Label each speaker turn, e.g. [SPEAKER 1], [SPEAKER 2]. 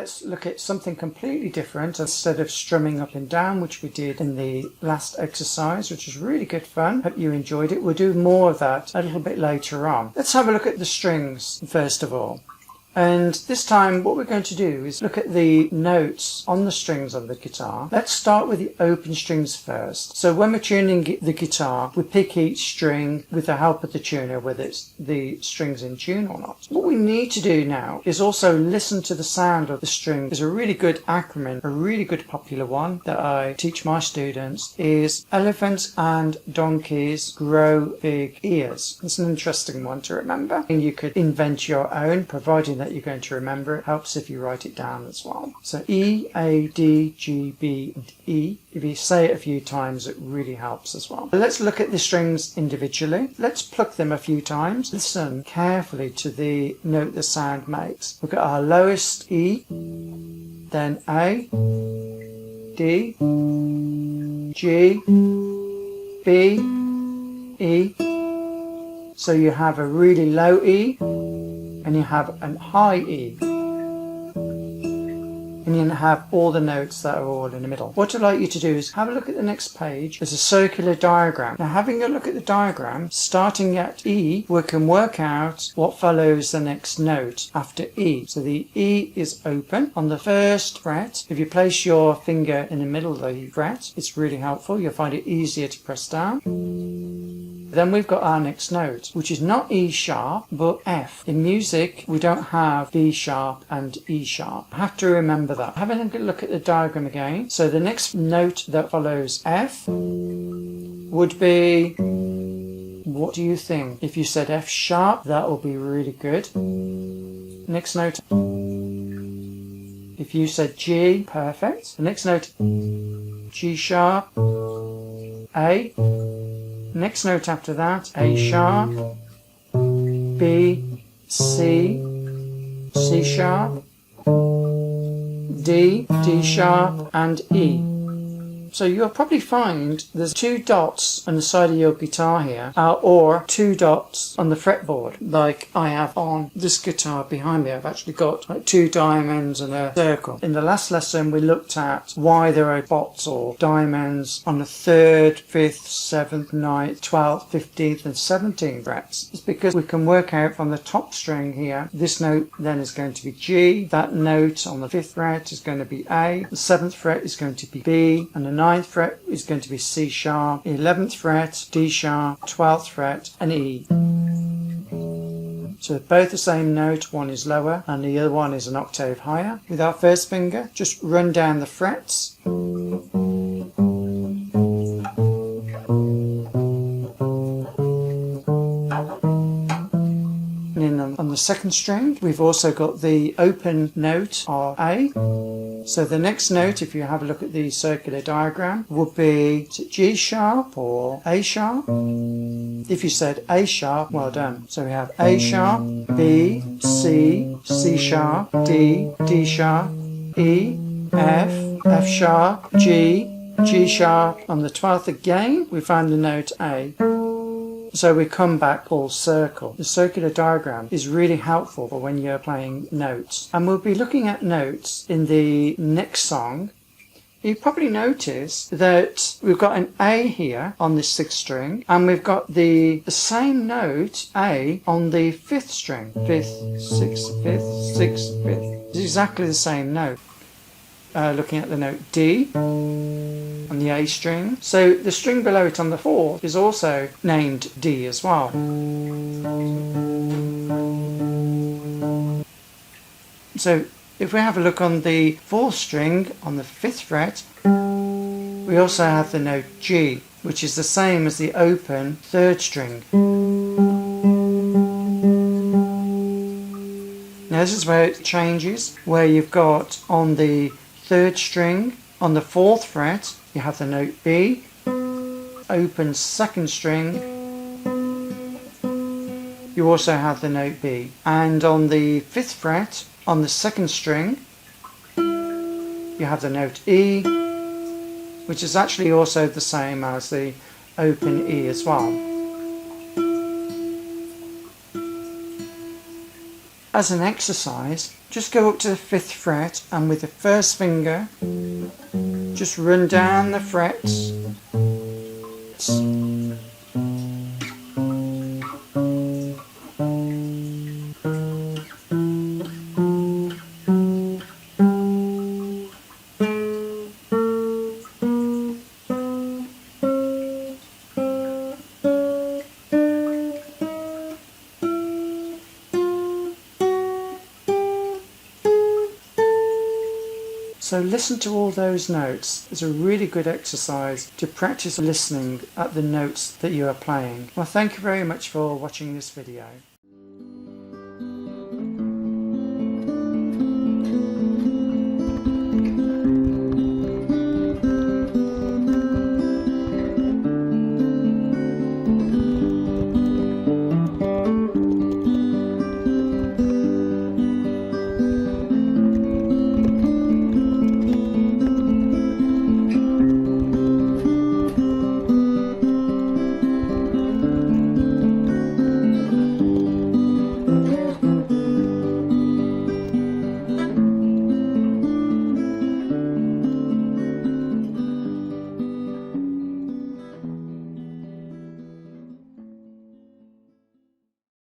[SPEAKER 1] let's look at something completely different. Instead of strumming up and down, which we did in the last exercise, which was really good fun. Hope you enjoyed it. We'll do more of that a little bit later on. Let's have a look at the strings first of all. And this time what we're going to do is look at the notes on the strings of the guitar. Let's start with the open strings first. So when we're tuning the guitar, we pick each string with the help of the tuner, whether it's the strings in tune or not. What we need to do now is also listen to the sound of the string. There's a really good acronym, a really good popular one that I teach my students is elephants and donkeys grow big ears. It's an interesting one to remember. And you could invent your own, providing that you're going to remember. It helps if you write it down as well. So E, A, D, G, B and E. If you say it a few times, it really helps as well. Let's look at the strings individually. Let's pluck them a few times. Listen carefully to the note the sound makes. We've got our lowest E, then A, D, G, B, E. So you have a really low E, and you have an high E, and you have all the notes that are all in the middle. What I'd like you to do is have a look at the next page. There's a circular diagram. Now, having a look at the diagram, starting at E, we can work out what follows the next note after E. So the E is open on the first fret. If you place your finger in the middle of the fret, it's really helpful. You'll find it easier to press down. Then we've got our next note, which is not E sharp, but F. In music, we don't have D sharp and E sharp. I have to remember that. Having a look at the diagram again. So the next note that follows F would be, what do you think? If you said F sharp, that will be really good. Next note. If you said G, perfect. The next note, G sharp, A. Next note after that, A sharp, B, C, C sharp, D, D sharp and E. So you'll probably find there's 2 dots on the side of your guitar here, or 2 dots on the fretboard, like I have on this guitar behind me. I've actually got like 2 diamonds and a circle. In the last lesson we looked at why there are dots or diamonds on the 3rd, 5th, 7th, 9th, 12th, 15th and 17th frets. It's because we can work out from the top string here, this note then is going to be G, that note on the 5th fret is going to be A, the 7th fret is going to be B, and the 9th fret is going to be C sharp, 11th fret, D sharp, 12th fret and E. So both the same note, one is lower and the other one is an octave higher. With our first finger, just run down the frets. And then on the second string, we've also got the open note of A. So the next note, if you have a look at the circular diagram, would be G sharp or A sharp. If you said A sharp, well done. So we have A sharp, B, C, C sharp, D, D sharp, E, F, F sharp, G, G sharp. On the 12th again, we find the note A. So we come back full circle. The circular diagram is really helpful for when you're playing notes. And we'll be looking at notes in the next song. You probably notice that we've got an A here on the 6th string, and we've got the same note A on the 5th string. 5th, 6th, 5th, 6th, 5th. It's exactly the same note. Looking at the note D on the A string. So the string below it on the 4th is also named D as well. So if we have a look on the 4th string on the 5th fret, we also have the note G, which is the same as the open 3rd string. Now this is where it changes, where you've got on the 3rd string, on the 4th fret, you have the note B, open 2nd string, you also have the note B. And on the 5th fret, on the 2nd string, you have the note E, which is actually also the same as the open E as well. As an exercise, just go up to the 5th fret and with the first finger just run down the frets. So listen to all those notes. It's a really good exercise to practice listening at the notes that you are playing. Well, thank you very much for watching this video.